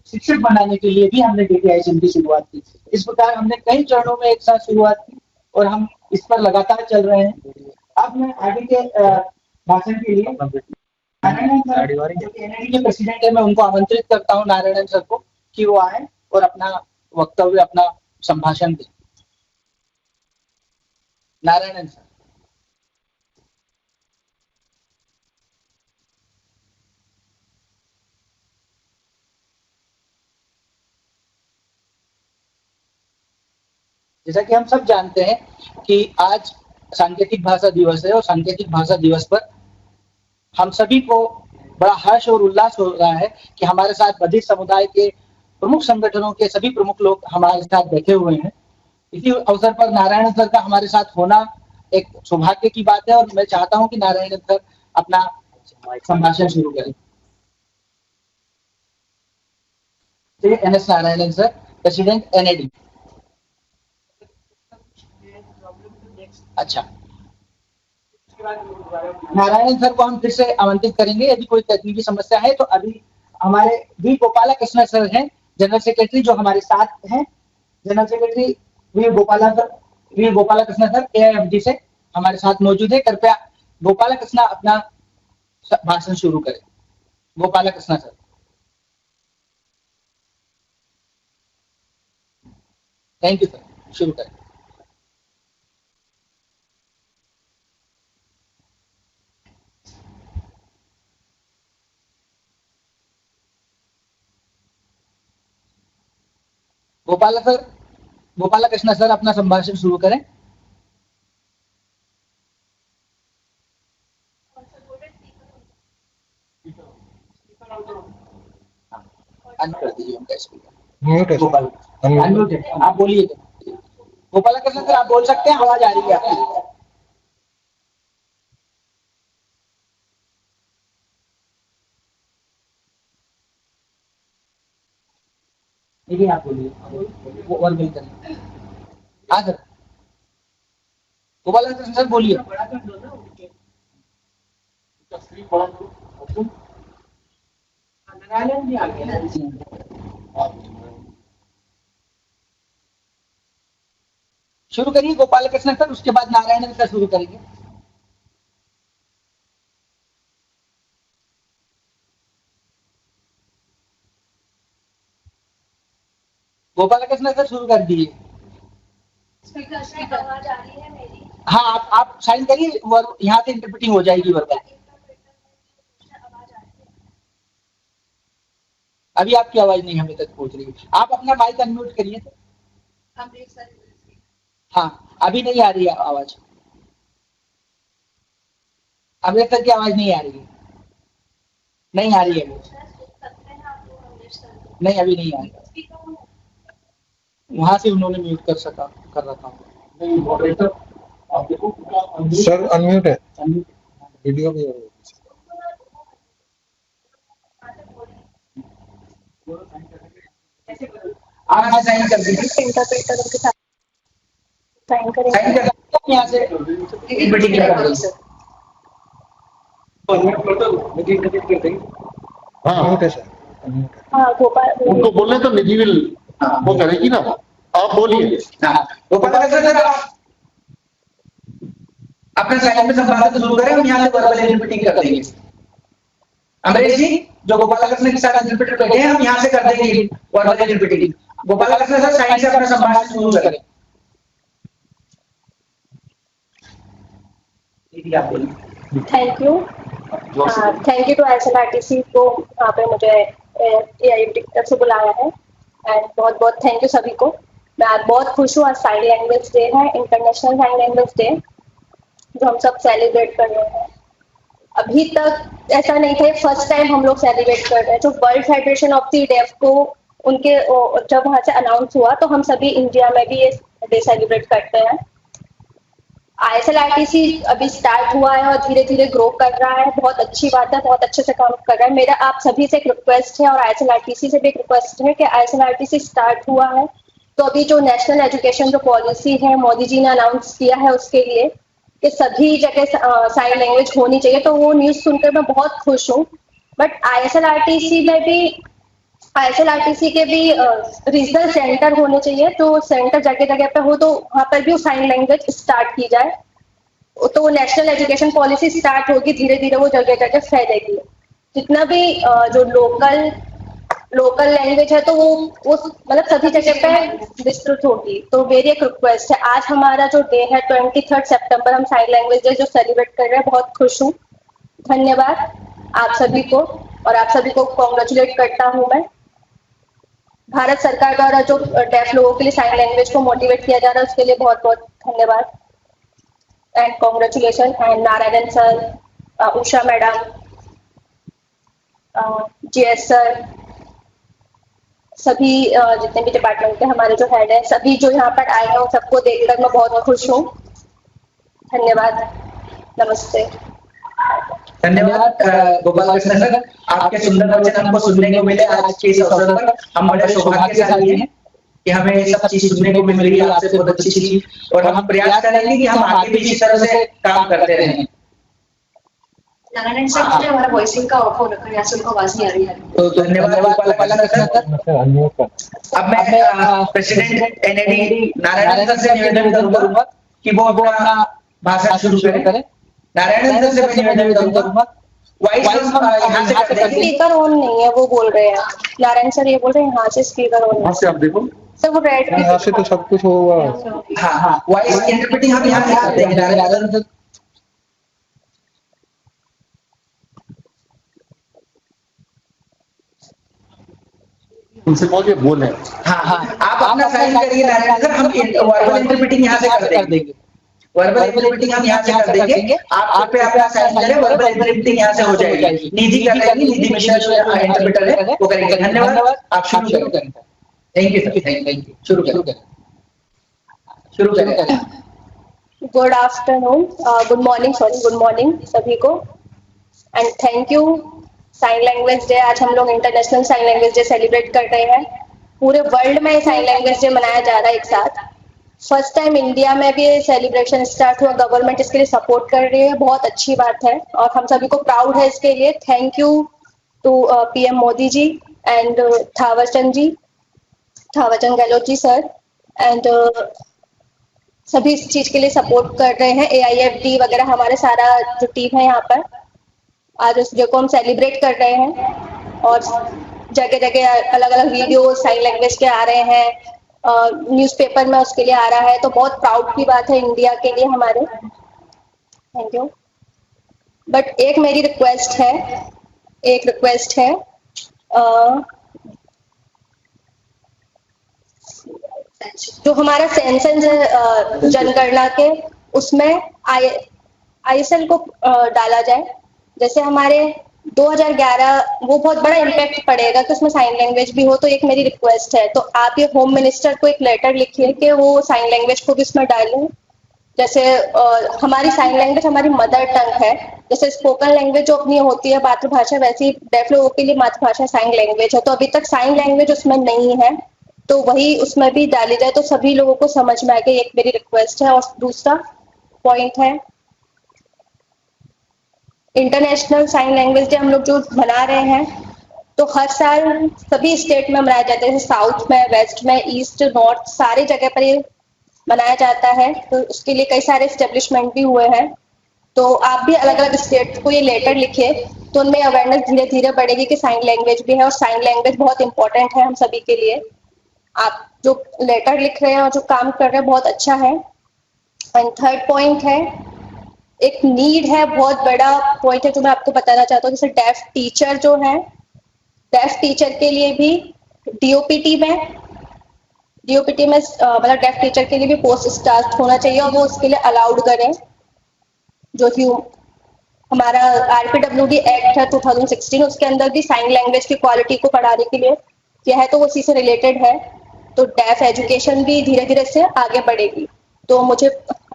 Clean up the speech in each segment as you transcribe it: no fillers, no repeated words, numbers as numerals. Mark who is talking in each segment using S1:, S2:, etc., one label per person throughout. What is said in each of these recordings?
S1: शिक्षक बनाने के लिए भी हमने डीटीआईएसएम की शुरुआत की। इस प्रकार हमने कई चरणों में एक साथ शुरुआत की और हम इस पर लगातार चल रहे हैं। अब मैं आगे के भाषण के लिए नारायणन सर जो कि एनआईडी के प्रेसिडेंट है, मैं उनको आमंत्रित करता हूँ नारायणन सर को कि वो आए और अपना वक्तव्य, अपना संभाषण दें। नारायणन सर। जैसा कि हम सब जानते हैं कि आज सांकेतिक भाषा दिवस है और सांकेतिक भाषा दिवस पर हम सभी को बड़ा हर्ष और उल्लास हो रहा है कि हमारे साथ बधिर समुदाय के प्रमुख संगठनों के सभी प्रमुख लोग हमारे साथ बैठे हुए हैं। इसी अवसर पर नारायण सर का हमारे साथ होना एक सौभाग्य की बात है और मैं चाहता हूं कि नारायण सर अपना संभाषण शुरू करें। NS Narayanan sir, president NAD. अच्छा, नारायण सर को हम फिर से आमंत्रित करेंगे। यदि कोई तकनीकी समस्या है तो अभी हमारे वी गोपाला कृष्ण सर हैं, जनरल सेक्रेटरी, जो हमारे साथ हैं। General secretary V Gopala Krishna sir AIFD से हमारे साथ मौजूद है। कृपया गोपाला कृष्ण अपना भाषण शुरू करें। Gopala Krishna sir. Thank you sir, शुरू करें। गोपाला कृष्ण सर अपना संभाषण शुरू करें। अनम्यूट कर दीजिए उनका स्पीकर। गोपाल अनम्यूट है, आप बोलिए। गोपाला कृष्ण सर आप बोल सकते हैं, आवाज आ रही है आपकी। देखिए आप बोलिए, वो और मिल करें। हाँ सर, गोपाला कृष्ण सर बोलिए। नारायण भी आ गया। शुरू करिए गोपाल कृष्ण सर, उसके बाद नारायण सर शुरू करेंगे। गोपाल कृष्ण सर शुरू कर दिए।
S2: आवाज आ रही है मेरी?
S1: हाँ, आप साइन करिए, यहाँ से इंटरप्रेटिंग हो जाएगी वर्बल। अभी आपकी आवाज नहीं हमें तक पहुंच रही है। आप अपना माइक अनम्यूट करिए। हाँ, अभी नहीं आ रही है आवाज। अमृत सर की आवाज नहीं आ रही है। नहीं आ रही है वो। नहीं, अभी नहीं आ रही। वहां से उन्होंने म्यूट कर रखा हूँ।
S3: सर अनम्यूट है, वीडियो भी है।
S1: आप साइन कर दीजिए।
S2: इंटरप्रेटर के साथ साइन करेंगे।
S1: साइन कर दीजिए यहाँ से इंटरप्रेटिंग कर दीजिए।
S3: हाँ म्यूट है सर।
S2: हाँ गोपाल,
S4: उनको बोलने तो निधि विल वो करेगी ना। आप बोलिए।
S1: गोपाल सर, आप अपने साइन में संवाद शुरू करें, हम यहाँ से वर्बल इंटरप्रेटिंग कर देंगे। अमरीश जी, जो गोपाल कृष्ण के साथ इंटरप्रेटर बैठे हैं, हम यहाँ से कर देंगे verbal interpreting. Gopal Krishna sir sign से अपना संवाद शुरू करें।
S2: थैंक यू टू ISLRTC को यहाँ पे मुझे AIUT की तरफ से बुलाया है, एंड बहुत बहुत थैंक यू सभी को। मैं आज बहुत खुश हूँ। आज साइन लैंग्वेज डे है, इंटरनेशनल साइन लैंग्वेज डे, जो हम सब सेलिब्रेट कर रहे हैं। अभी तक ऐसा नहीं था, फर्स्ट टाइम हम लोग सेलिब्रेट कर रहे हैं। जो World Federation of the Deaf को उनके जब वहां से अनाउंस हुआ, तो हम सभी इंडिया में भी ये डे सेलिब्रेट करते हैं। ISLRTC अभी स्टार्ट हुआ है और धीरे धीरे ग्रो कर रहा है। बहुत अच्छी बात है, बहुत अच्छे से काम कर रहा है। मेरा आप सभी से एक रिक्वेस्ट है और ISLRTC से भी एक रिक्वेस्ट है कि ISLRTC स्टार्ट हुआ है तो अभी जो नेशनल एजुकेशन जो पॉलिसी है मोदी जी ने अनाउंस किया है, उसके लिए कि सभी जगह साइन लैंग्वेज होनी चाहिए, तो वो न्यूज़ सुनकर मैं बहुत खुश हूँ। बट ISLRTC के भी रीजनल सेंटर होने चाहिए, तो सेंटर जगह जगह पे हो, तो वहाँ पर भी साइन लैंग्वेज स्टार्ट की जाए, तो वो नेशनल एजुकेशन पॉलिसी स्टार्ट होगी, धीरे धीरे वो जगह जगह फैलेगी। जितना भी जो लोकल लैंग्वेज है, तो वो मतलब सभी जगह पे विस्तृत होगी। तो मेरी एक रिक्वेस्ट है, आज हमारा जो डे है 23 सितंबर, हम साइन लैंग्वेज डे जो सेलिब्रेट कर रहे हैं, बहुत खुश हूँ। धन्यवाद आप सभी को, और आप सभी को कॉन्ग्रेचुलेट करता हूँ मैं। भारत सरकार द्वारा जो डेफ लोगों के लिए साइन लैंग्वेज को मोटिवेट किया जा रहा है, उसके लिए बहुत बहुत धन्यवाद and congratulation. And Narayan sir, Usha madam, GS sir, सभी जितने भी डिपार्टमेंट के हमारे जो हेड है, सभी जो यहाँ पर आए हैं, उन सबको देखकर मैं बहुत खुश हूँ। धन्यवाद, नमस्ते।
S1: धन्यवाद गोपाल कृष्ण सर, आपके सुंदर वचन हमको सुनने को मिले आज के इस अवसर पर। हम बड़े सौभाग्यशाली हैं कि हमें सब चीज सुनने को मिल रही है आपसे, बहुत अच्छी चीज, और हम प्रयास करेंगे कि हम आगे भी इसी तरह से काम करते रहें।
S2: नारायण सर, मुझे हमारा वॉइसिंग का ऑफ हो रखा है, यहाँ से उनको आवाज नहीं आ रही है।
S1: तो धन्यवाद गोपाल कृष्ण सर। अब मैं प्रेसिडेंट NAD नारायण सर से निवेदन करूंगा कि वो अपना भाषण शुरू करें। नारायण सर से मैं निवेदन करूंगा, वॉइस यहाँ से कर देंगे।
S2: स्पीकर ऑन नहीं है, वो बोल रहे हैं। नारायण सर ये बोल रहे हैं यहाँ से स्पीकर ऑन
S4: वहाँ से आप देखो।
S2: सर, वो रेड
S3: यहाँ से तो सब कुछ होगा।
S1: हाँ, वॉइस इंटरप्रेटिंग हम यहाँ से कर देंगे। नारायण सर,
S4: उनसे बोलिए बोले।
S1: हाँ, आप अपना साइन करिए नारायण सर, हम वर्बल इंटरप्रेटिंग यहाँ से कर देंगे। वर्बल इंटरप्रेटिंग हम यहाँ से कर देंगे, आप पे अपना साइन करें, वर्बल इंटरप्रेटिंग यहाँ से हो जाएगी। निधि करेगी, निधि मिश्रा जो इंटरप्रेटर है वो करेंगे। धन्यवाद, आप शुरू करें। Thank you sir, thank you. शुरू करें।
S2: गुड आफ्टरनून, गुड मॉर्निंग सभी को, and thank you. Sign Language Day, आज हम लोग International Sign Language Day celebrate कर रहे हैं। पूरे वर्ल्ड में साइन लैंग्वेज डे मनाया जा रहा है एक साथ। फर्स्ट टाइम इंडिया में भी सेलिब्रेशन स्टार्ट हुआ, गवर्नमेंट इसके लिए सपोर्ट कर रही है, बहुत अच्छी बात है और हम सभी को प्राउड है इसके लिए। Thank you to PM Modi ji and Thawarchand Gehlot ji sir and सभी इस चीज के लिए सपोर्ट कर रहे हैं। AIFD वगैरह हमारे सारा जो टीम है यहाँ पर आज उस डे को हम सेलिब्रेट कर रहे हैं और जगह जगह अलग अलग वीडियो साइन लैंग्वेज के आ रहे हैं, न्यूज़पेपर में उसके लिए आ रहा है, तो बहुत प्राउड की बात है इंडिया के लिए हमारे। Thank you. बट एक मेरी रिक्वेस्ट है जो हमारा सेंसस है जनगणना के, उसमें ISL को डाला जाए। जैसे हमारे 2011 वो बहुत बड़ा इम्पैक्ट पड़ेगा कि उसमें साइन लैंग्वेज भी हो, तो एक मेरी रिक्वेस्ट है, तो आप ये होम मिनिस्टर को एक लेटर लिखिए कि वो साइन लैंग्वेज को भी इसमें डालें। जैसे हमारी साइन लैंग्वेज हमारी मदर टंग है, जैसे स्पोकन लैंग्वेज जो अपनी होती है मातृभाषा, वैसी डेफ लोगों के लिए मातृभाषा साइन लैंग्वेज है, तो अभी तक साइन लैंग्वेज उसमें नहीं है, तो वही उसमें भी डाली जाए तो सभी लोगों को समझ में आएगा। एक मेरी रिक्वेस्ट है। और दूसरा पॉइंट है इंटरनेशनल साइन लैंग्वेज डे हम लोग जो मना रहे हैं, तो हर साल सभी स्टेट में मनाया जाता है, जैसे साउथ में, वेस्ट में, ईस्ट, नॉर्थ, सारे जगह पर ये मनाया जाता है। तो उसके लिए कई सारे एस्टेब्लिशमेंट भी हुए हैं, तो आप भी अलग अलग स्टेट को ये लेटर लिखिए, तो उनमें अवेयरनेस धीरे धीरे बढ़ेगी कि साइन लैंग्वेज भी है और साइन लैंग्वेज बहुत इंपॉर्टेंट है हम सभी के लिए। आप जो लेटर लिख रहे हैं और जो काम कर रहे हैं बहुत अच्छा है। एंड थर्ड पॉइंट है, एक नीड है, बहुत बड़ा पॉइंट है जो मैं आपको बताना चाहता हूँ। जैसे डेफ टीचर जो है, डेफ टीचर के लिए भी DOPT में मतलब डेफ टीचर के लिए भी पोस्ट स्टार्ट होना चाहिए और वो उसके लिए अलाउड करें। जो हमारा RPWD एक्ट है 2016, उसके अंदर भी साइन लैंग्वेज की क्वालिटी को बढ़ाने के लिए किया है, तो वो उसी से रिलेटेड है। तो डेफ एजुकेशन भी धीरे धीरे से आगे बढ़ेगी। तो मुझे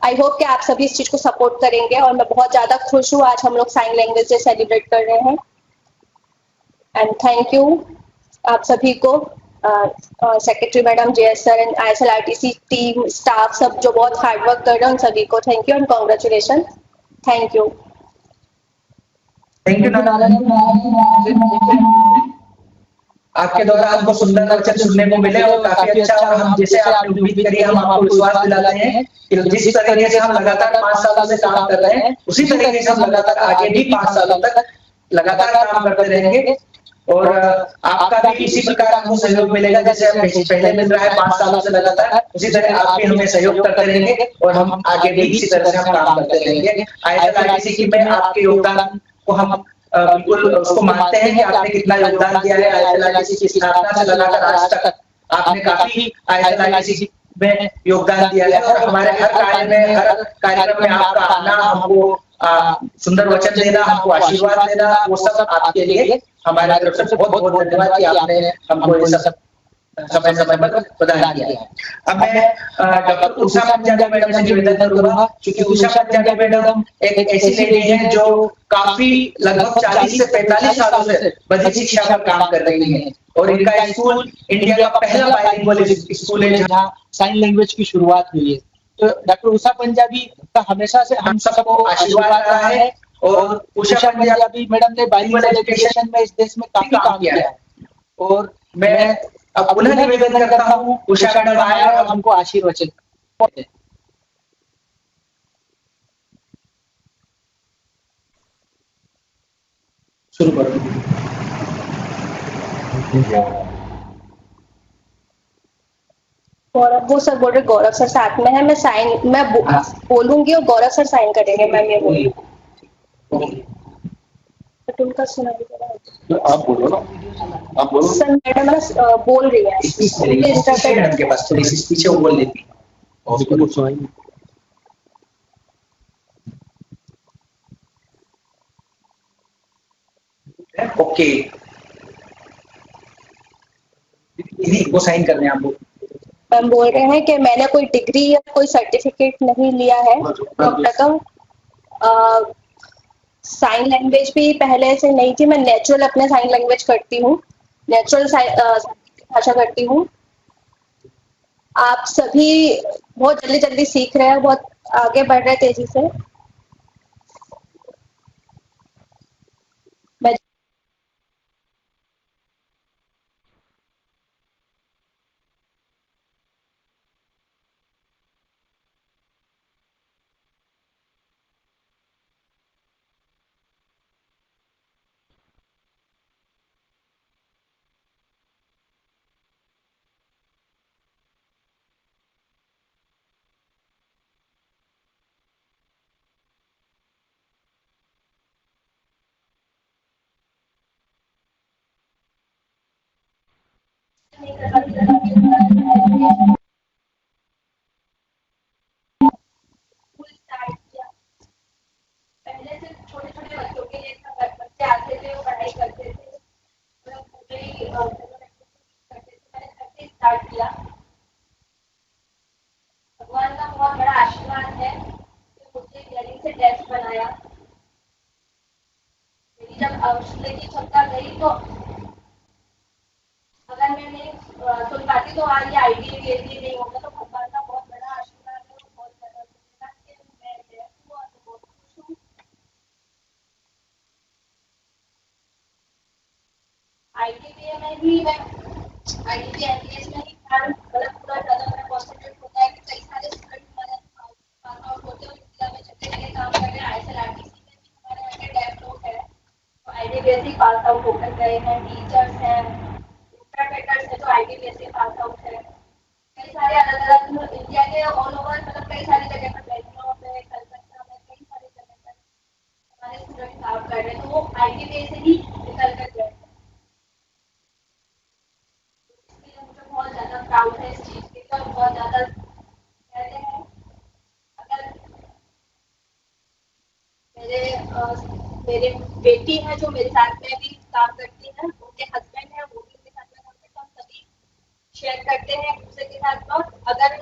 S2: आई होप कि आप सभी इस चीज को सपोर्ट करेंगे और मैं बहुत ज्यादा खुश हूँ आज हम लोग साइन लैंग्वेज डे सेलिब्रेट कर रहे हैं। एंड थैंक यू आप सभी को, secretary madam, JS sir and ISL-RTC team staff सब जो बहुत हार्ड वर्क कर रहे हैं, उन सभी को thank you and congratulation. Thank you.
S5: Thank you. आपके द्वारा हमको सुंदर वचन सुनने को मिले और काफी अच्छा, और हम जैसे आपने उम्मीद करी, हम आपको विश्वास दिलाते हैं कि जिस तरीके से हम लगातार 5 सालों से काम कर रहे हैं, उसी तरीके से हम लगातार आगे भी 5 सालों तक लगातार काम करते रहेंगे। और आपका भी इसी प्रकार हमको सहयोग मिलेगा, जैसे हमें पहले मिल रहा है 5 सालों से लगातार, उसी तरह आप भी हमें सहयोग करते रहेंगे और हम आगे भी इसी तरह से हम काम करते रहेंगे। ISL-RTC की में आपके योगदान को हम बिल्कुल उसको मानते हैं कि आपने कितना योगदान दिया है। ISL-RTC की स्थापना से लगाकर आज तक आपने काफी ISL-RTC में योगदान दिया है और हमारे हर कार्य में, हर कार्यक्रम में आपका आना, हमको सुंदर वचन देना, हमको आशीर्वाद देना, वो सब आपके लिए हमारे तरफ से बहुत बहुत धन्यवाद कि आपने हमको ये सब समय समय पर प्रदान किया है। अब मैं डॉक्टर उषा पंजाबी मैडम से निवेदन करूंगा, क्योंकि उषा पंजाबी मैडम एक ऐसी लेडी है जो काफी लगभग 40 से 45 सालों से बधिर शिक्षा पर काम कर रही है और इनका स्कूल इंडिया का पहला बाइलिंगुअल स्कूल है जहाँ
S1: साइन लैंग्वेज की शुरुआत हुई है। तो डॉक्टर उषा पंजाबी का हमेशा से हम सबको आशीर्वाद रहा है और उषा पंजाबी मैडम ने बाइलिंगुअल एजुकेशन में इस देश में काफी काम किया है। और मैं अब पुनः निवेदन करता हूँ, उषा मैडम आए और हमको आशीर्वचन।
S5: शुरू करो।
S2: गौरव, वो सर बोल रहे गौरव सर साथ में है, मैं बोलूंगी और गौरव सर साइन करेंगे। मैम ये बोली उनका सुना
S4: आप बोलो ना, आप बोलो।
S2: सर मैडम ना बोल रही है
S5: मैडम के पास थोड़ी सी पीछे वो बोल लेती है। ओके, वो साइन करने आप बोल।
S2: मैम बोल रहे हैं कि मैंने कोई डिग्री या कोई सर्टिफिकेट नहीं लिया है अब तक। साइन लैंग्वेज भी पहले से नहीं थी, मैं नेचुरल अपने साइन लैंग्वेज करती हूँ, नेचुरल भाषा करती हूँ। आप सभी बहुत जल्दी जल्दी सीख रहे हैं, बहुत आगे बढ़ रहे हैं तेजी से। मैं स्टार्ट किया, पहले से छोटे छोटे बच्चों के लिए था, बच्चे आते थे वो पढ़ाई करते थे, मतलब पूरे करते थे, मैंने घर से स्टार्ट किया। भगवान का बहुत बड़ा आशीर्वाद है कि मुझे हियरिंग से डेफ बनाया। मेरी जब सुनने की क्षमता गई तो अगर मैं नहीं सुन पाती तो आज ये आईडी नहीं होता। तो भगवान का बहुत बड़ा आशीर्वाद है, वो बहुत ज्यादा धन्यवाद कि मैं डेफ हूँ और मैं बहुत खुश हूँ। आईटीबीए में भी मैं आईटीबीएस में ही मतलब पूरा ज्यादा मेरा कॉन्सेंट्रेट होता है कि कई सारे स्टूडेंट हमारे पास आउट होते हैं और इंडिया में जगह जगह काम कर रहे हैं। आईएसएलआरटीसी में भी हमारे यहाँ के डेफ लोग हैं तो आईटीबीएस ही पास आउट होकर गए हैं, टीचर्स हैं, इंटरप्रेटर्स हैं जो आईटीबीएस से पास आउट है। कई सारे अलग अलग इंडिया के ऑल ओवर मतलब कई सारी जगह पर बेंगलोर में, कलकत्ता में, कई सारी जगह पर हमारे स्टूडेंट काम कर रहे हैं, तो वो आईटीबीएस से ही निकल कर गए। इसलिए मुझे बहुत ज्यादा प्राउड है इस चीज के लिए और बहुत ज्यादा कहते हैं अगर मेरे बेटी है जो मेरे साथ में भी काम करती है, उनके हस्बैंड है वो भी उनके साथ में काम करते हैं, हम सभी शेयर करते हैं एक दूसरे के साथ में। अगर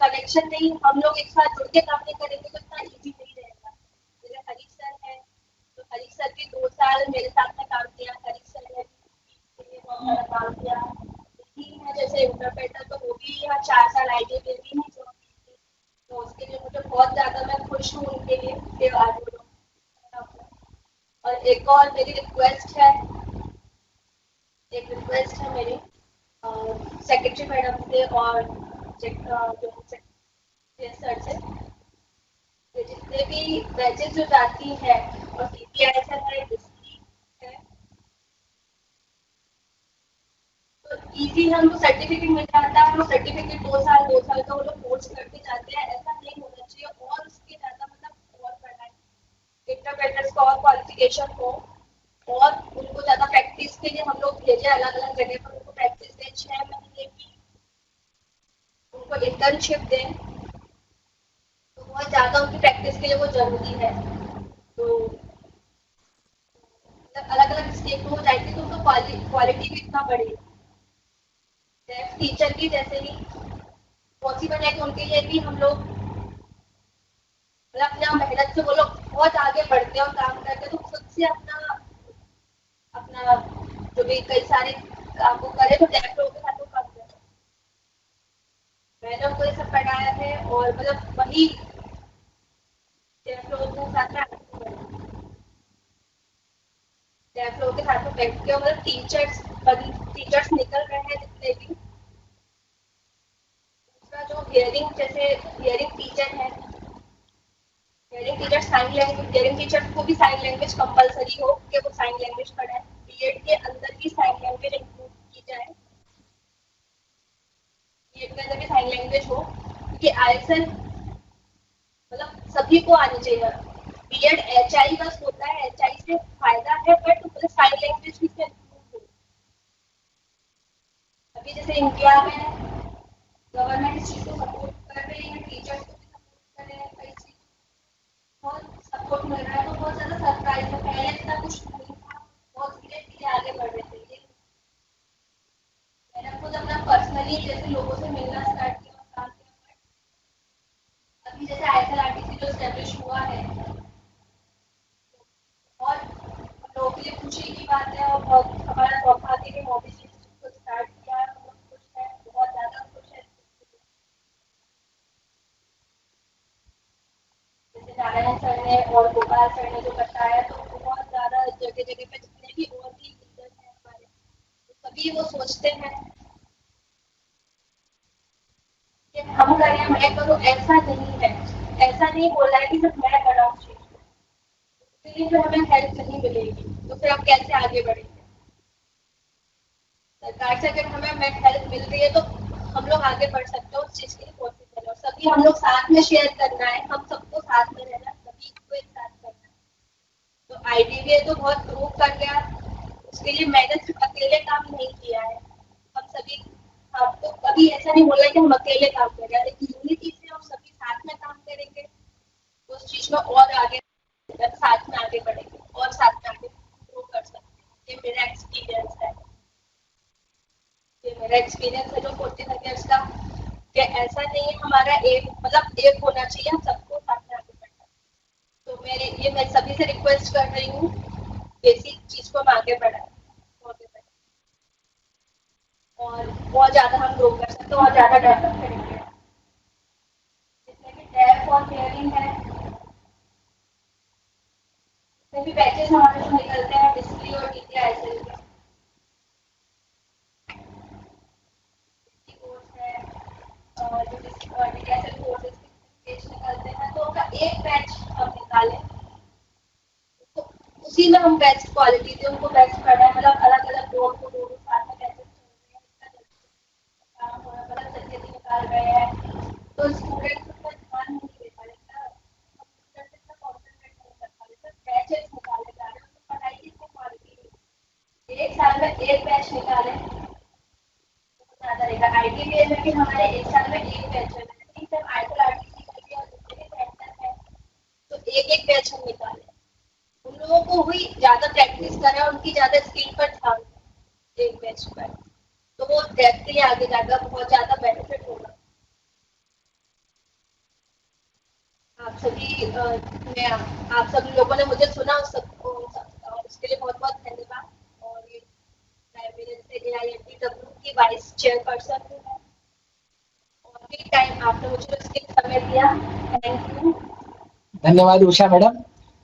S2: कनेक्शन नहीं, हम लोग एक साथ जुड़ के काम नहीं करेंगे तो इतना इजी नहीं रहेगा। मेरे हरीश सर है तो हरीश सर भी 2 साल मेरे साथ में काम किया, हरीश सर ने के लिए बहुत सारा काम किया। है जैसे इंटरप्रेटर तो वो भी यहाँ 4 साल आईटीबीएस में ही जॉब की थी, तो उसके लिए मुझे बहुत ज्यादा मैं खुश हूँ उनके लिए कि आज वो लोग। और एक और मेरी रिक्वेस्ट है, एक रिक्वेस्ट है मेरी सेक्रेटरी मैडम से और जो सर से, जितने भी बैचेस जो जाती है और सीपीआईएसएल है, डिस्ट्रिक्ट है, तो इजी हमको सर्टिफिकेट मिल जाता है। वो सर्टिफिकेट 2 साल का वो लोग कोर्स करके जाते हैं, ऐसा नहीं होना चाहिए। और उसके ज्यादा मतलब और पढ़ाई इंटरप्रेटर्स का और क्वालिफिकेशन हो और उनको ज्यादा प्रैक्टिस के लिए हम लोग भेजे अलग अलग जगह पर, उनको प्रैक्टिस दें, 6 महीने की उनको इंटर्नशिप दें, तो बहुत ज्यादा उनकी प्रैक्टिस के लिए वो जरूरी है। तो अलग अलग स्टेट में हो जाएगी तो उनको क्वालिटी भी इतना बढ़ेगी। टीचर की जैसे ही पॉसिबल है कि उनके लिए भी हम लोग मतलब अपना मेहनत से वो लोग बहुत आगे बढ़ते हैं और काम करते हैं, तो खुद से अपना अपना जो भी कई सारे काम को करे तो डेफ लोगों के साथ वो काम करे। मैंने उनको ये सब पढ़ाया है और मतलब वही डेफ लोगों के साथ में डेफ लोगों के साथ में बैठ के मतलब टीचर्स निकल रहे हैं जितने भी। दूसरा जो हियरिंग जैसे हियरिंग टीचर है, hearing teacher sign language, hearing teacher को भी साइन लैंग्वेज कंपलसरी हो कि वो साइन लैंग्वेज पढ़ाए। बीएड के अंदर भी साइन लैंग्वेज इंक्लूड की जाए, बीएड के अंदर भी साइन लैंग्वेज हो, क्योंकि आईएसएल मतलब सभी को आनी चाहिए। बीएड एचआई बस होता है, एचआई से फायदा है बट मतलब साइन लैंग्वेज भी इसमें इंक्लूड हो। अभी जैसे इंडिया में गवर्नमेंट इस चीज को सपोर्ट कर रही है, टीचर्स को भी सपोर्ट कर रहे हैं, कई चीज बहुत सपोर्ट मिल रहा है, तो बहुत ज्यादा सरप्राइज है। पहले इतना कुछ नहीं था, बहुत धीरे धीरे आगे बढ़ रहे थे। ये मैंने खुद अपना पर्सनली जैसे लोगों से मिलना स्टार्ट किया और काम किया, बट अभी जैसे आईएसएलआरटीसी जो एस्टेब्लिश हुआ है और हम लोगों के लिए खुशी की बात है और बहुत हमारा सौभाग्य के मोदी जी ने इसको स्टार्ट किया है, हम लोग खुश हैं, बहुत ज्यादा खुश हैं। और गोपाल सर ने जो बताया, तो बहुत ज्यादा जगह जगह पे जितने भी और भी लीडर्स हैं हमारे, तो सभी वो सोचते हैं कि हम करें, मैं करूँ, ऐसा नहीं है। ऐसा नहीं बोला है कि सिर्फ मैं कराऊँ चीज, इसलिए फिर हमें हेल्प नहीं मिलेगी तो फिर हम कैसे आगे बढ़ेंगे। सरकार से अगर हमें हेल्प मिल रही है तो हम लोग आगे बढ़ सकते हैं, उस चीज के लिए पॉसिबल है। और सभी हम लोग साथ में शेयर करना है, हम सबको साथ में रहना, सभी को एक साथ करना है। तो IDVA तो बहुत प्रूव कर गया, उसके लिए मैंने सिर्फ अकेले काम नहीं किया है, हम सभी, आपको कभी ऐसा नहीं बोला कि हम अकेले काम कर रहे हैं। एक यूनिटी से हम सभी साथ में काम करेंगे, उस चीज में और आगे साथ में आगे बढ़ेंगे और साथ में आगे ग्रो कर सकते हैं। ये मेरा एक्सपीरियंस है, ये मेरा एक्सपीरियंस है जो 14 ईयर्स का, कि ऐसा नहीं है हमारा एक, मतलब एक होना चाहिए, हम सबको साथ में आगे बढ़ना है। तो मैं सभी से रिक्वेस्ट कर रही हूँ, बेसिक चीज को हम आगे बढ़ाएं और बहुत ज्यादा हम ग्रो कर सकते हैं और ज्यादा डेवलप करेंगे। जितने भी डेफ और हियरिंग है, जितने भी बैचेस हमारे जो निकलते हैं डिस्प्ले और DTISL के कोर्स है, जो DTISL कोर्सेज के निकलते हैं, तो उनका एक बैच हम निकालें, तो उसी में हम बेस्ट क्वालिटी दें, उनको बेस्ट पढ़ाएं। मतलब अलग अलग लोग को दो साथ में कैसे काम हो रहा है, मतलब तरीके से निकाल रहे हैं, तो स्टूडेंट को ध्यान नहीं दे पा रहे, कंप्यूटर से इतना कॉन्सेंट्रेट नहीं कर पा रहे, सर बैचेस निकाले जा रहे हैं, तो पढ़ाई की इतनी क्वालिटी नहीं। एक साल में एक बैच निकालें तो ज्यादा रहेगा। IDVA में भी हमारे एक साल में एक बैच है, ठीक है, IISL RTC और जितने भी सेंटर है, तो एक बैच हम निकालें, उन लोगों को हुई ज्यादा प्रैक्टिस करें, उनकी ज्यादा स्किल पर ध्यान दें एक बैच पर, तो वो देखते ही आगे जाकर बहुत ज्यादा बेनिफिट होगा। आप सभी लोगों ने मुझे सुना, उस सबको उसके लिए बहुत बहुत धन्यवाद। और ये लाइब्रेरियन से AIMDW की वाइस चेयरपर्सन हूँ मैं, और भी टाइम आपने मुझे उसके लिए समय दिया, थैंक यू।
S1: धन्यवाद उषा मैडम,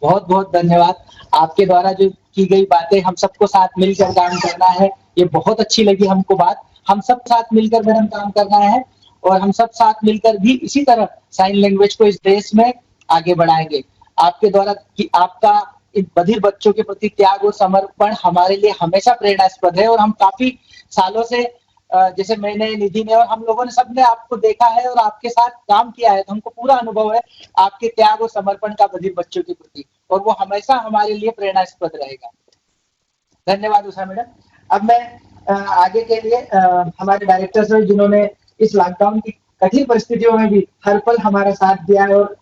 S1: बहुत बहुत धन्यवाद। आपके द्वारा जो की गई बातें, हम सबको साथ मिलकर काम करना है, ये बहुत अच्छी लगी हमको बात। हम सब साथ मिलकर मैडम काम करना है, और हम सब साथ मिलकर भी इसी तरह साइन लैंग्वेज को इस देश में आगे बढ़ाएंगे। आपके द्वारा कि आपका इन बधिर बच्चों के प्रति त्याग और समर्पण हमारे लिए हमेशा प्रेरणास्पद है, और हम काफी सालों से, जैसे मैंने, निधि ने और हम लोगों ने सबने आपको देखा है और आपके साथ काम किया है, तो हमको पूरा अनुभव है आपके त्याग और समर्पण का बधिर बच्चों के प्रति, और वो हमेशा हमारे लिए प्रेरणास्पद रहेगा। धन्यवाद उषा मैडम। अब मैं आगे के लिए हमारे डायरेक्टर सर, जिन्होंने इस लॉकडाउन की कठिन परिस्थितियों में भी हर पल हमारा साथ दिया है, और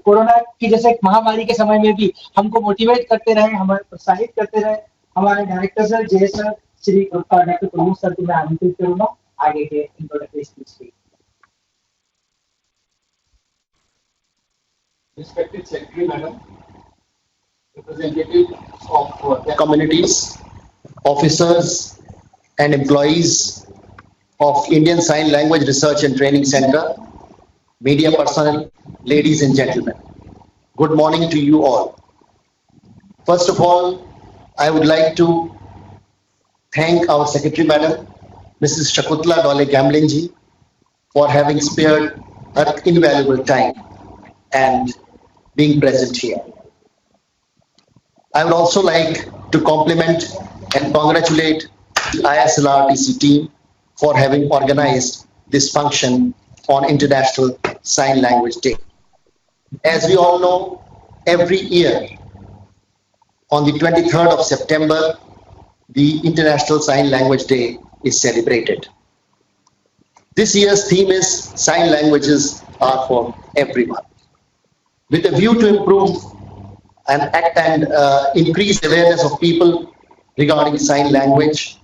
S1: कोरोना की जैसे महामारी के समय में भी हमको मोटिवेट करते रहे, हमें प्रोत्साहित करते रहे, हमारे डायरेक्टर सर जय sir, Shri doctor Pramod sir को मैं आमंत्रित करूंगा आगे के इंट्रोडक्टरी स्पीच के लिए।
S4: Respected Secretary Madam, representatives of the communities, officers and employees of Indian Sign Language Research and Training Center, media personnel, ladies and gentlemen, good morning to you all. First of all, I would like to thank our Secretary Madam, Mrs. Shakuntala Dole Gamblin-ji, for having spared her invaluable time and being present here. I would also like to compliment and congratulate the ISLRTC team for having organized this function on International Sign Language Day. As we all know, every year on the 23rd of September, the International Sign Language Day is celebrated. This year's theme is Sign Languages are for everyone. With a view to improve and increase awareness of people regarding sign language,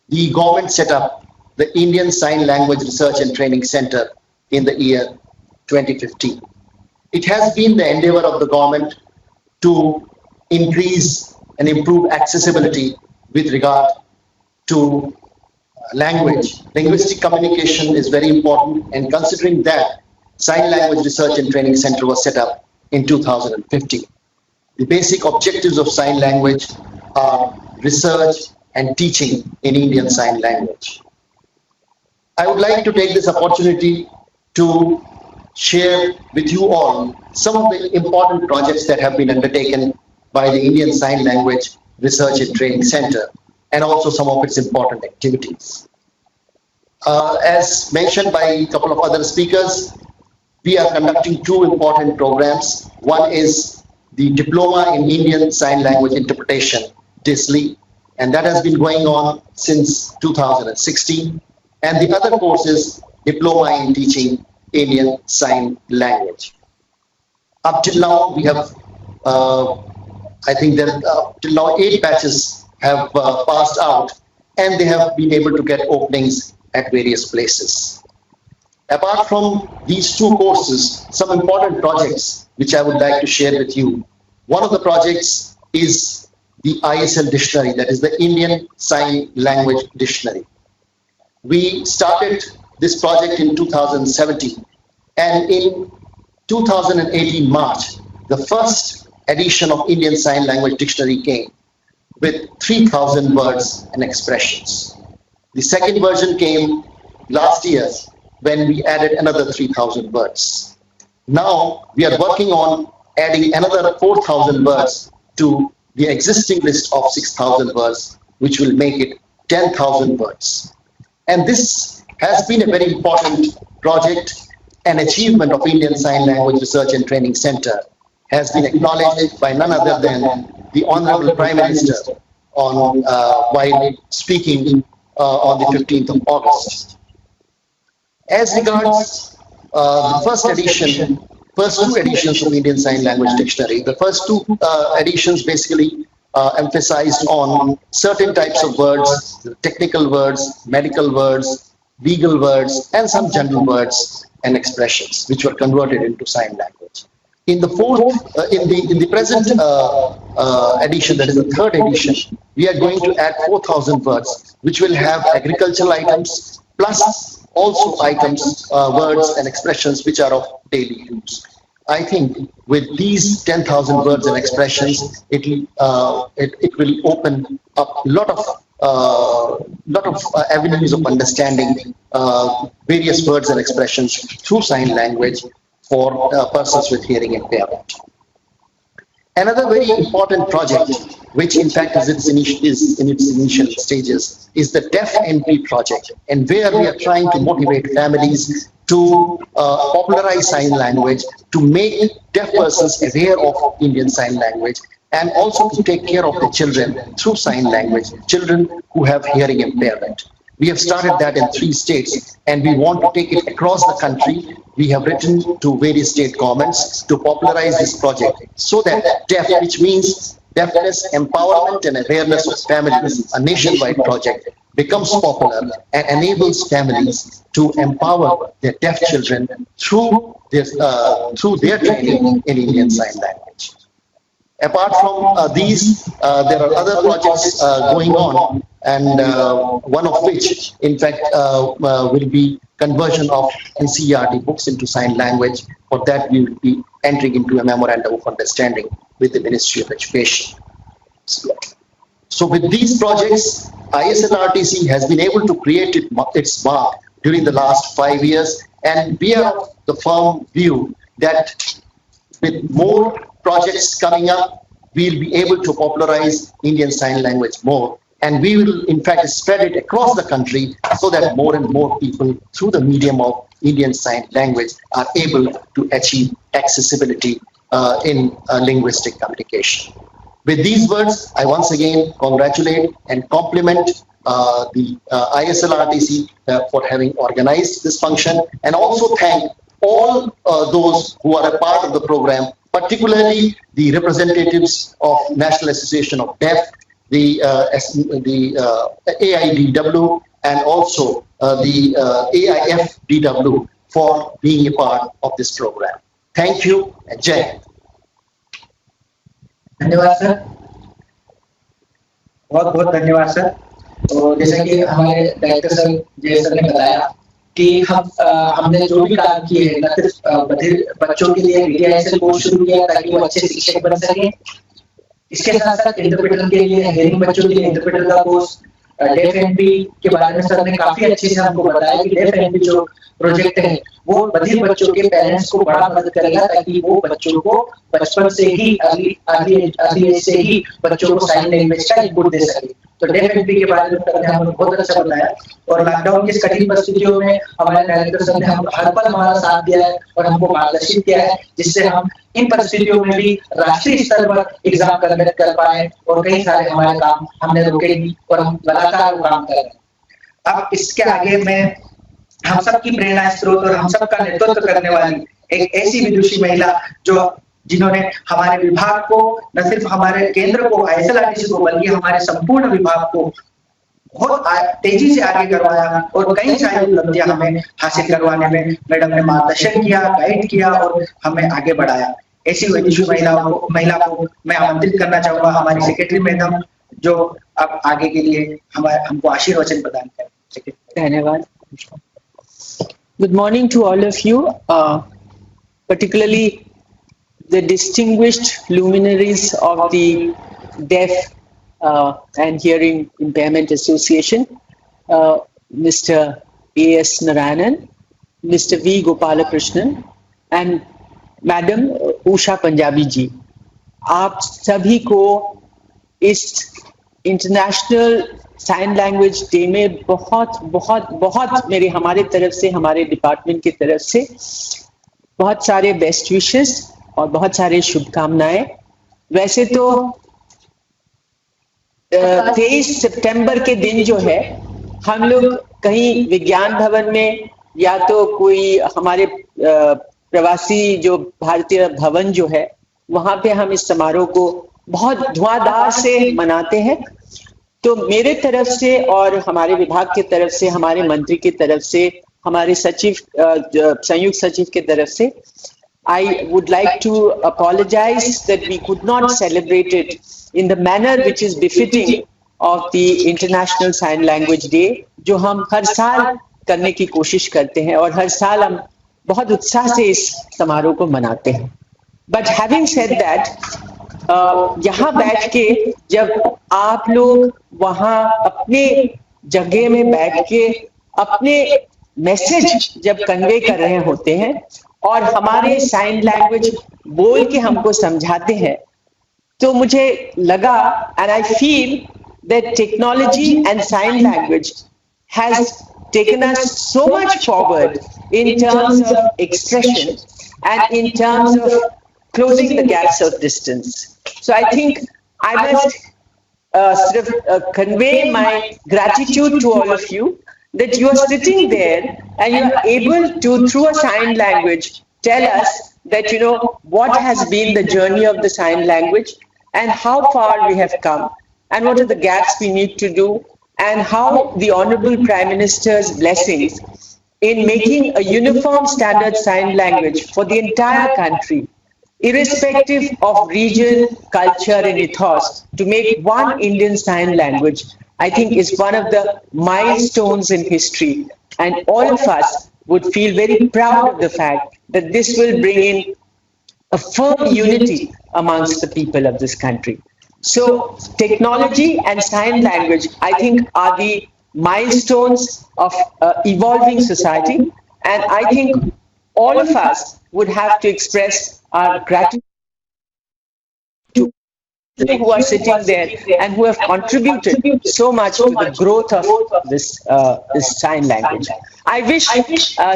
S4: the government set up the Indian Sign Language Research and Training Center in the year 2015. It has been the endeavor of the government to increase and improve accessibility with regard to language. Linguistic communication is very important, and considering that, Sign Language Research and Training Center was set up in 2050. The basic objectives of sign language are research and teaching in Indian Sign Language. I would like to take this opportunity to share with you all some of the important projects that have been undertaken by the Indian Sign Language Research and Training Center, and also some of its important activities. As mentioned by a couple of other speakers, we are conducting two important programs. One is the Diploma in Indian Sign Language Interpretation, DISLI, and that has been going on since 2016. And the other course is Diploma in Teaching Indian Sign Language. Up till now, we have, I think that till now 8 batches have passed out, and they have been able to get openings at various places. Apart from these two courses, some important projects which I would like to share with you. One of the projects is the ISL dictionary, that is the Indian Sign Language Dictionary. We started this project in 2017, and in 2018 March, the first edition of Indian Sign Language Dictionary came with 3,000 words and expressions. The second version came last year when we added another 3,000 words. Now we are working on adding another 4,000 words to the existing list of 6,000 words, which will make it 10,000 words. And this has been a very important project. An achievement of Indian Sign Language Research and Training Center has been acknowledged by none other than the Honorable Prime Minister on while speaking on the 15th of August. As regards the first two editions of Indian Sign Language Dictionary, the first two editions basically emphasized on certain types of words, technical words, medical words, legal words, and some general words and expressions, which were converted into sign language. In the in the present edition, that is the third edition, we are going to add 4,000 words, which will have agricultural items plus also items, words and expressions which are of daily use. I think with these 10,000 words and expressions, it will open up a lot of avenues of understanding various words and expressions through sign language for persons with hearing impairment. Another very important project, which in fact is in its initial stages, is the Deaf NP project, and where we are trying to motivate families to popularize sign language, to make deaf persons aware of Indian Sign Language, and also to take care of the children through sign language, children who have hearing impairment. We have started that in 3 states, and we want to take it across the country. We have written to various state governments to popularize this project so that deaf, which means deafness, empowerment and awareness of families, a nationwide project, becomes popular and enables families to empower their deaf children through their training in Indian Sign Language. Apart from these, there are other projects going on, and one of which, in fact, will be conversion of NCERT books into sign language. For that, we will be entering into a memorandum of understanding with the Ministry of Education. So with these projects, ISLRTC has been able to create its mark during the last 5 years, and we are of the firm view that with more projects coming up, we'll be able to popularize Indian Sign Language more, and we will in fact spread it across the country so that more and more people through the medium of Indian Sign Language are able to achieve accessibility in linguistic communication. With these words, I once again congratulate and compliment the ISLRTC for having organized this function, and also thank all those who are a part of the program, particularly the representatives of National Association of Deaf, the AIDW, and also the AIFDW for being a part of this program. Thank you and Jai Hind.
S5: धन्यवाद sir, बहुत बहुत धन्यवाद sir. तो जैसा कि हमारे director sir जय sir ने बताया कि हमने जो भी काम किए हैं, न सिर्फ बधिर बच्चों के लिए मीडिया एसेंशियल कोर्स शुरू किया ताकि वो अच्छे शिक्षक बन सकें, इसके साथ साथ इंटरप्रेटर के लिए, हेयरिंग बच्चों के लिए इंटरप्रेटर का कोर्स, डेफ एनपी के बारे में सर ने काफी अच्छे से हमको बताया कि डेफ एनपी जो प्रोजेक्ट है वो बधिर बच्चों के पेरेंट्स को बड़ा मदद करेगा ताकि वो बच्चों को बचपन से ही अर्ली एज से ही बच्चों को साइन लैंग्वेज का इनपुट दे सके। तो डेफ एनपी के बारे में सर ने हमें बहुत अच्छा बताया और लॉकडाउन की कठिन परिस्थितियों में हमारे डायरेक्टर सर ने हर पल हमारा साथ दिया है और हमको मार्गदर्शित किया है, जिससे हम इन परिस्थितियों में भी राष्ट्रीय स्तर पर एग्जाम कंडक्ट कर पाए और कई सारे हमारे काम हमने रोके नहीं और हम लगातार वो काम कर रहे हैं। अब इसके आगे मैं हम सबकी प्रेरणा स्रोत और हम सबका नेतृत्व करने वाली एक ऐसी विदुषी महिला जिन्होंने हमारे विभाग को, न सिर्फ हमारे केंद्र को ISLRDC को, बल्कि हमारे संपूर्ण विभाग को बहुत तेजी से आगे करवाया और कई सारी उपलब्धियां हमें हासिल करवाने में मैडम ने मार्गदर्शन किया, गाइड किया और हमें आगे बढ़ाया। ऐसी विदुषी महिला को मैं आमंत्रित करना चाहूंगा, हमारी सेक्रेटरी मैडम, जो अब आगे के लिए हमको आशीर्वचन प्रदान करें।
S6: धन्यवाद। Good morning to all of you, particularly the distinguished luminaries of the Deaf and Hearing Impairment Association, Mr. A.S. Narayanan, Mr. V. Gopalakrishnan and Madam Usha Punjabi ji. आप सभी को इस इंटरनेशनल साइन लैंग्वेज डे में बहुत बहुत बहुत हमारे तरफ से, हमारे डिपार्टमेंट की तरफ से बहुत सारे बेस्ट विशेस और बहुत सारे शुभकामनाएं। वैसे तो 23 सितंबर के दिन जो है हम लोग कहीं विज्ञान भवन में या तो कोई हमारे प्रवासी जो भारतीय भवन जो है वहां पे हम इस समारोह को बहुत धुआंधार से मनाते हैं। तो मेरे तरफ से और हमारे विभाग की तरफ से, हमारे मंत्री की तरफ से, हमारे सचिव, संयुक्त सचिव की तरफ से I would like to apologize that we could not celebrate it in the manner which is befitting of the International Sign Language Day, जो हम हर साल करने की कोशिश करते हैं और हर साल हम बहुत उत्साह से इस समारोह को मनाते हैं। But having said that, यहाँ बैठ के जब आप लोग वहाँ अपने जगह में बैठ के अपने मैसेज जब कन्वे कर रहे होते हैं और हमारे साइन लैंग्वेज बोल के हमको समझाते हैं, तो मुझे लगा and I feel that technology and sign language has taken us so much forward in terms of expression and in terms of closing the gaps of distance. So I think I must convey my gratitude to all of you that you are sitting there and you are able to, through a sign language, tell us that, you know, what has been the journey of the sign language and how far we have come and what are the gaps we need to do and how the Honorable Prime Minister's blessings in making a uniform standard sign language for the entire country, irrespective of region, culture and ethos, to make one Indian sign language, I think is one of the milestones in history, and all of us would feel very proud of the fact that this will bring in a firm unity amongst the people of this country. So technology and sign language, I think, are the milestones of evolving society, and I think all of us would have to express our gratitude to people who are sitting there and who have contributed so much to the growth of this sign language. I wish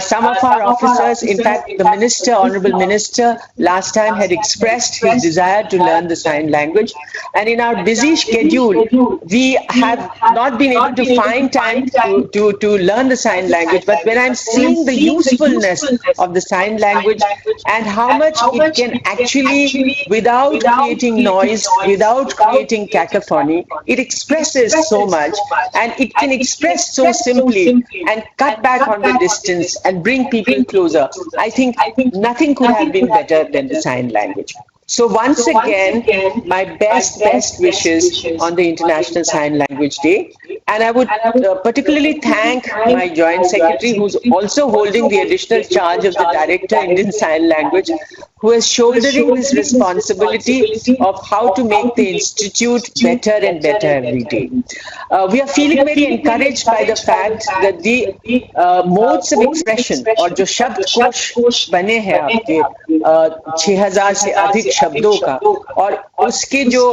S6: some of our officers, in fact, the minister, Honorable Minister, last time had expressed his desire to learn the sign language. And in our busy schedule, we have not been able to find time to learn the sign language. But when I'm seeing the usefulness of the sign language and how much it can actually, without creating noise, without creating cacophony, it expresses so much, and it can express so simply and cut back on the distance and bring people closer. I think nothing could have been better than the sign language. So once again, my best wishes on the International Sign Language Day. And I would particularly thank my Joint Secretary, who's also holding the additional charge of the Director, Indian Sign Language, who is shouldering this responsibility of how to make the Institute better and better every day. We are feeling very encouraged by the fact that the modes of expression, or जो शब्द कोश बने हैं आपके 6000 से अधिक शब्दों का, और उसके जो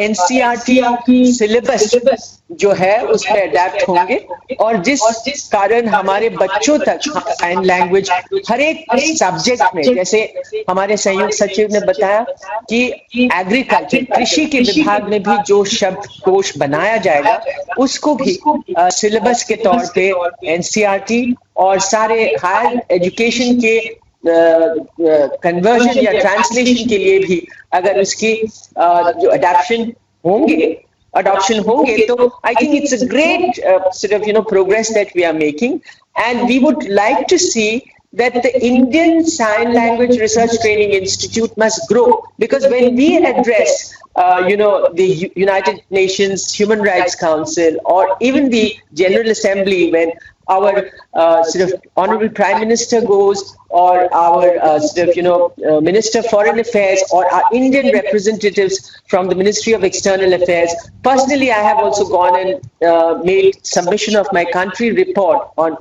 S6: NCERT सिलेबस जो है उस पर अडेप्ट होंगे, और जिस कारण हमारे बच्चों तक साइन लैंग्वेज हर एक सब्जेक्ट में, जैसे हमारे संयुक्त सचिव ने बताया कि एग्रीकल्चर, कृषि के विभाग में भी जो शब्द कोश बनाया जाएगा उसको भी सिलेबस के तौर पे NCERT और सारे हायर एजुकेशन के कन्वर्जन या ट्रांसलेशन के लिए भी अगर उसकी जो अडॉप्शन होंगे, तो I think it's a great sort of progress that we are making, and we would like to see that the Indian Sign Language Research Training Institute must grow, because when we address the United Nations Human Rights Council or even the General Assembly, when our sort of Honorable Prime Minister goes, or our Minister of Foreign Affairs, or our Indian representatives from the Ministry of External Affairs. Personally, I have also gone and made submission of my country report on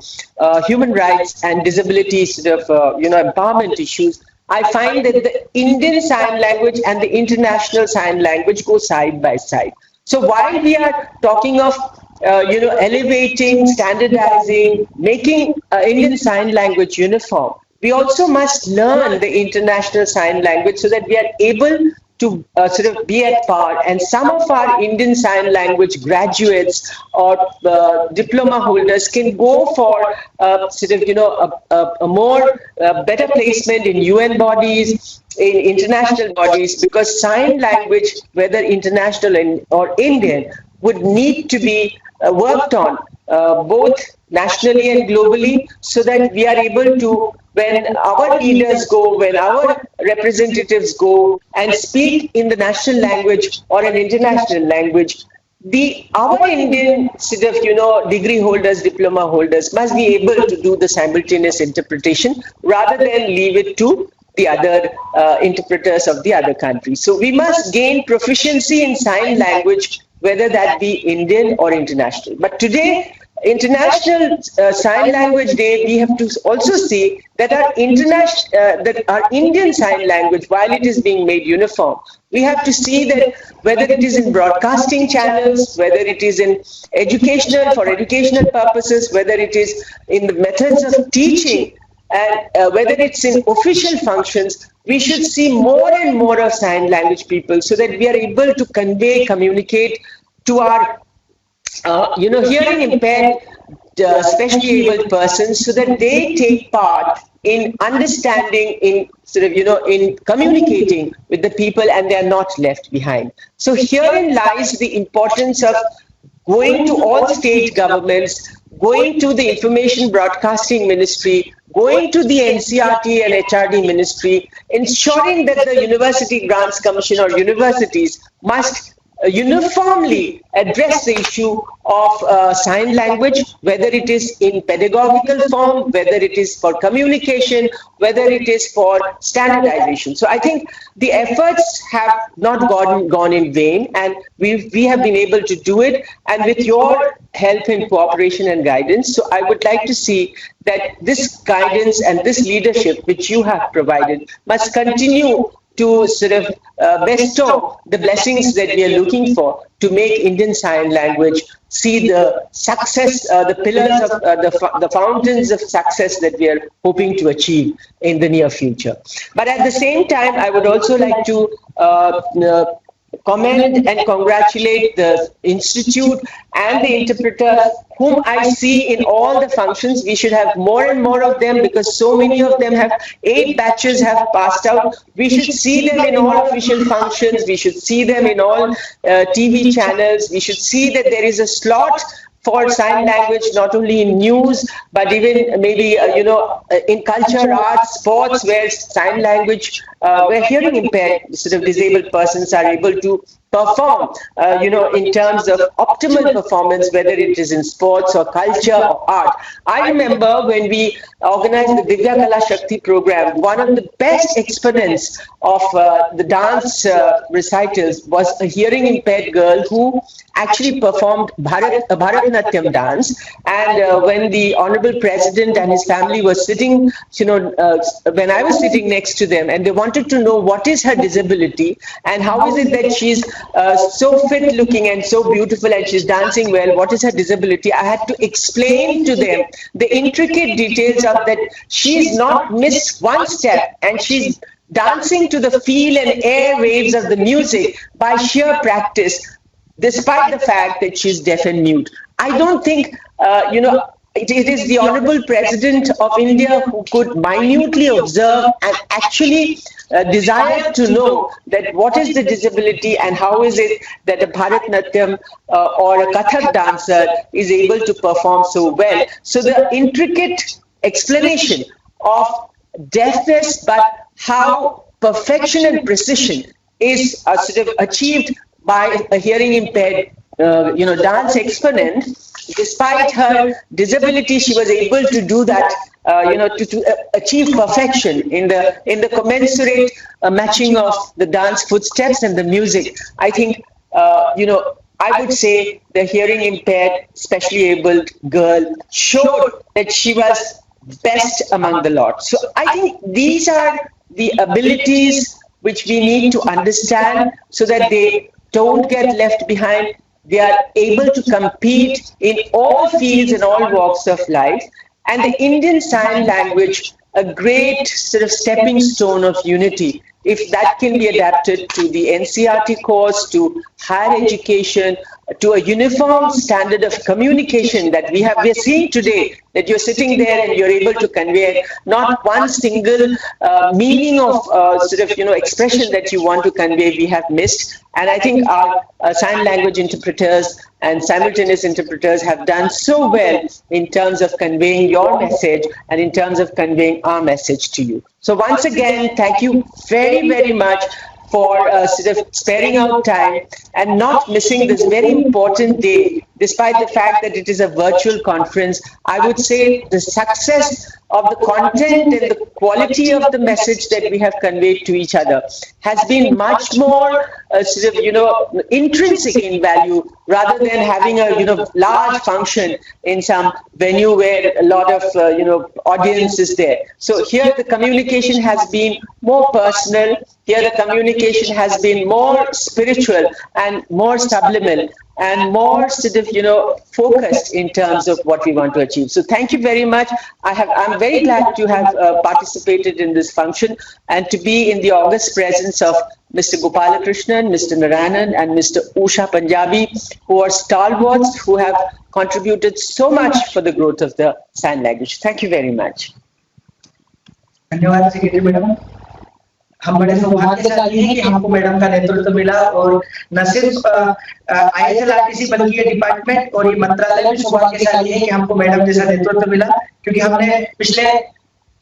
S6: human rights and disability sort of empowerment issues. I find that the Indian Sign Language and the International Sign Language go side by side. So while we are talking of elevating, standardizing, making Indian Sign Language uniform, we also must learn the International Sign Language so that we are able to sort of be at par. And some of our Indian Sign Language graduates or diploma holders can go for a more better placement in UN bodies, in international bodies, because sign language, whether international or Indian, would need to be worked on both nationally and globally, so that we are able to, when our leaders go, when our representatives go and speak in the national language or an international language, our Indian sort of degree holders, diploma holders must be able to do the simultaneous interpretation rather than leave it to the other interpreters of the other countries. So we must gain proficiency in sign language, whether that be Indian or international. But today, International Sign Language Day, we have to also see that our Indian Sign Language, while it is being made uniform, we have to see that whether it is in broadcasting channels, whether it is in for educational purposes, whether it is in the methods of teaching, and whether it's in official functions, we should see more and more of sign language people, so that we are able to communicate to our hearing impaired, specially abled persons, so that they take part in understanding, in in communicating with the people, and they are not left behind. So herein lies the importance of going to all state governments, going to the Information Broadcasting Ministry, going to the NCERT and HRD Ministry, ensuring that the University Grants Commission or universities must uniformly address the issue of sign language, whether it is in pedagogical form, whether it is for communication, whether it is for standardization. So I think the efforts have not gone in vain, and we have been able to do it, and with your help and cooperation and guidance. So I would like to see that this guidance and this leadership which you have provided must continue to sort of bestow the blessings that we are looking for to make Indian Sign Language see the success, the pillars of the fountains of success that we are hoping to achieve in the near future. But at the same time, I would also like to commend and congratulate the Institute and the interpreters whom I see in all the functions. We should have more and more of them, because so many of them 8 batches have passed out. We should see them in all official functions. We should see them in all TV channels. We should see that there is a slot for sign language, not only in news, but even maybe, in culture, arts, sports, where sign language, where hearing impaired sort of disabled persons are able to perform, in terms of optimal performance, whether it is in sports or culture or art. I remember when we organized the Divya Kala Shakti program, one of the best exponents of the dance recitals was a hearing impaired girl who actually performed Bharatanatyam dance. And when the Honorable President and his family were sitting, when I was sitting next to them, and they wanted to know what is her disability and how is it that she's so fit looking and so beautiful and she's dancing well, what is her disability? I had to explain to them the intricate details of that. She's not missed one step, and she's dancing to the feel and air waves of the music by sheer practice, despite the fact that she's deaf and mute. I don't think, it is the Honorable President of India who could minutely observe and actually desire to know that what is the disability and how is it that a Bharatanatyam or a Kathak dancer is able to perform so well. So the intricate explanation of deafness, but how perfection and precision is sort of achieved by a hearing impaired, dance exponent. Despite her disability, she was able to do that, to achieve perfection in the commensurate matching of the dance footsteps and the music. I think, I would say the hearing impaired, specially abled girl showed that she was best among the lot. So I think these are the abilities which we need to understand so that they don't get left behind. They are able to compete in all fields and all walks of life. And the Indian Sign Language, a great sort of stepping stone of unity, if that can be adapted to the NCERT course, to higher education, to a uniform standard of communication that we're seeing today, that you're sitting there and you're able to convey not one single meaning of expression that you want to convey, we have missed. And I think our sign language interpreters and simultaneous interpreters have done so well in terms of conveying your message and in terms of conveying our message to you. So once again, thank you very, very much for sparing out time and not missing this very important day, despite the fact that it is a virtual conference. I would say the success of the content and the quality of the message that we have conveyed to each other has been much more intrinsic in value, rather than having a large function in some venue where a lot of audience is there. So here the communication has been more personal. Here the communication has been more spiritual and more subliminal and more focused in terms of what we want to achieve. So thank you very much. I'm very glad to have participated in this function and to be in the august presence of Mr. Gopalakrishnan, Mr. Narayanan, and Mr. Usha Punjabi, who are stalwarts who have contributed so much for the growth of the sign language. Thank you very much.
S5: धन्यवाद secretary madam. हम बड़े सौभाग्यशाली हैं कि हमको madam का नेतृत्व मिला, और न सिर्फ ISLRTC बल्कि ये डिपार्टमेंट और ये मंत्रालय भी सौभाग्यशाली है कि हमको मैडम जैसा नेतृत्व मिला, क्योंकि हमने पिछले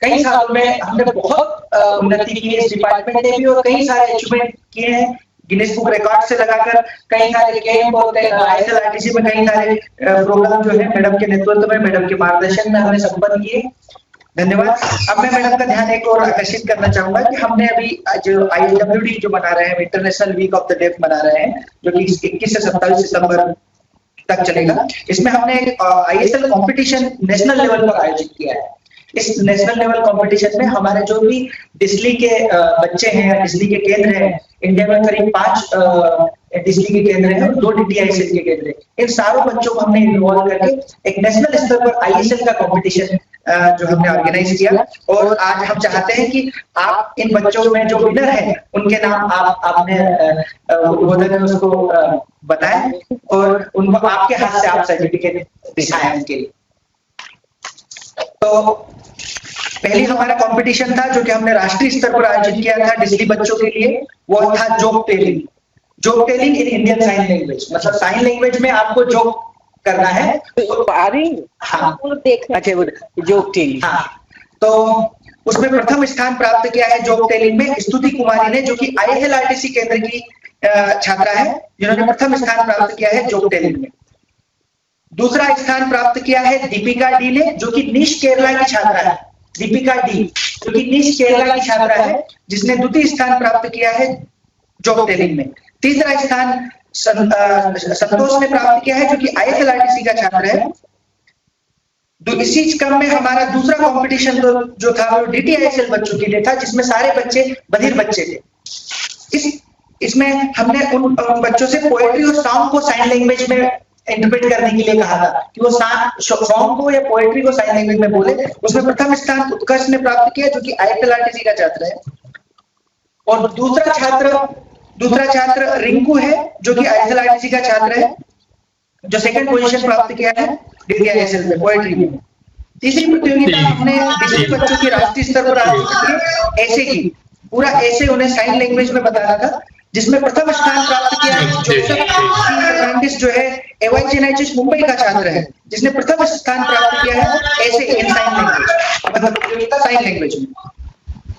S5: कई सालों में हमने बहुत उन्नति की है इस डिपार्टमेंट ने भी, और कई सारे अचीवमेंट किए हैं गिनीज बुक रिकॉर्ड से लगाकर कई सारे कैंप और ISLRTC में कई सारे प्रोग्राम जो है मैडम के नेतृत्व में, मैडम के मार्गदर्शन में हमने संपन्न किए। धन्यवाद। अब मैं मैडम का ध्यान एक और आकर्षित करना चाहूंगा कि हमने अभी जो ILWD जो मना रहे हैं, International Week of the Deaf मना रहे हैं, जो कि 21 से 27 सितंबर तक चलेगा। इसमें हमने एक ISL कंपटीशन नेशनल लेवल पर आयोजित किया है। इस नेशनल लेवल कंपटीशन में हमारे जो भी डिस्ली के बच्चे हैं, डिस्ली के केंद्र हैं, इंडिया में करीब 5 डिस्ली के केंद्र हैं और 2 DTISL के केंद्र हैं। इन सारों बच्चों को हमने इन्वॉल्व करके एक नेशनल स्तर पर ISL का कंपटीशन जो हमने ऑर्गेनाइज किया, और आज हम चाहते हैं कि आप इन बच्चों में जो विनर हैं उनके नाम आपने उद्बोधन में उसको बताएं और उनको आपके हाथ से आप सर्टिफिकेट दिखाएं उनके लिए। तो पहले हमारा कंपटीशन था जो कि हमने राष्ट्रीय स्तर पर आयोजित किया था डिस्ली बच्चों के लिए, वो था joke telling in Indian sign language. मतलब साइन लैंग्वेज में आपको जोक करना है।
S6: तो आ रही है?
S5: हाँ
S2: वो देख रहे
S6: अच्छा वो जोक टेलिंग।
S5: हाँ, तो उसमें प्रथम स्थान प्राप्त किया है जोक टेलिंग में स्तुति कुमारी ने, जो कि ISLRTC केंद्र की छात्रा है, जिन्होंने प्रथम स्थान प्राप्त किया है जोक टेलिंग में। दूसरा स्थान प्राप्त किया है दीपिका डी ने, जो कि निश केरला की छात्रा है। दीपिका डी जो कि निश केरला की छात्रा है, जिसने द्वितीय स्थान प्राप्त किया है जोक टेलिंग में। तीसरा स्थान संतोष ने प्राप्त किया है, जो कि ISLRTC का छात्र है। इसी क्रम में हमारा दूसरा कंपटीशन जो था वो DTISL बच्चों के लिए था, जिसमें सारे बच्चे बधिर बच्चे थे। इसमें हमने उन बच्चों से पोएट्री और सॉन्ग को साइन लैंग्वेज में इंटरप्रेट करने के लिए कहा था कि वो सॉन्ग को या पोएट्री को साइन लैंग्वेज में बोले। उसमें प्रथम स्थान उत्कर्ष ने प्राप्त किया, जो कि ISLRTC का छात्र है। और दूसरा छात्र रिंकू है, जो कि ISLRTC का छात्र है, जो सेकंड पोजीशन प्राप्त किया है DTISL में पोएट्री में। तीसरी प्रतियोगिता हमने डिस्ट्रिक्ट बच्चों की राष्ट्रीय स्तर पर आयोजित ऐसे की, पूरा ऐसे उन्हें साइन लैंग्वेज में बताना था, जिसमें प्रथम स्थान प्राप्त किया है जोसेफ फर्नांडिस, जो है AYGNHS मुंबई का छात्र है, जिसने प्रथम स्थान प्राप्त किया है ऐसे इन साइन लैंग्वेज, मतलब प्रतियोगिता साइन लैंग्वेज में।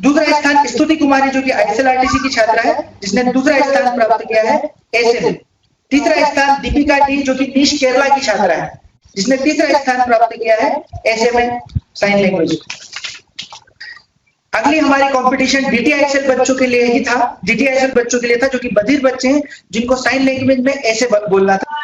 S5: दूसरा स्थान स्तुति कुमारी, जो कि ISLRTC की छात्रा है, जिसने दूसरा स्थान प्राप्त किया है ऐसे में। तीसरा स्थान दीपिका डी, जो कि निश केरला की छात्रा है, जिसने तीसरा स्थान प्राप्त किया है ऐसे में साइन लैंग्वेज। अगली हमारी कंपटीशन DTISL बच्चों के लिए ही था, DTISL बच्चों के लिए था, जो कि बधिर बच्चे हैं, जिनको साइन लैंग्वेज में ऐसे बोलना था।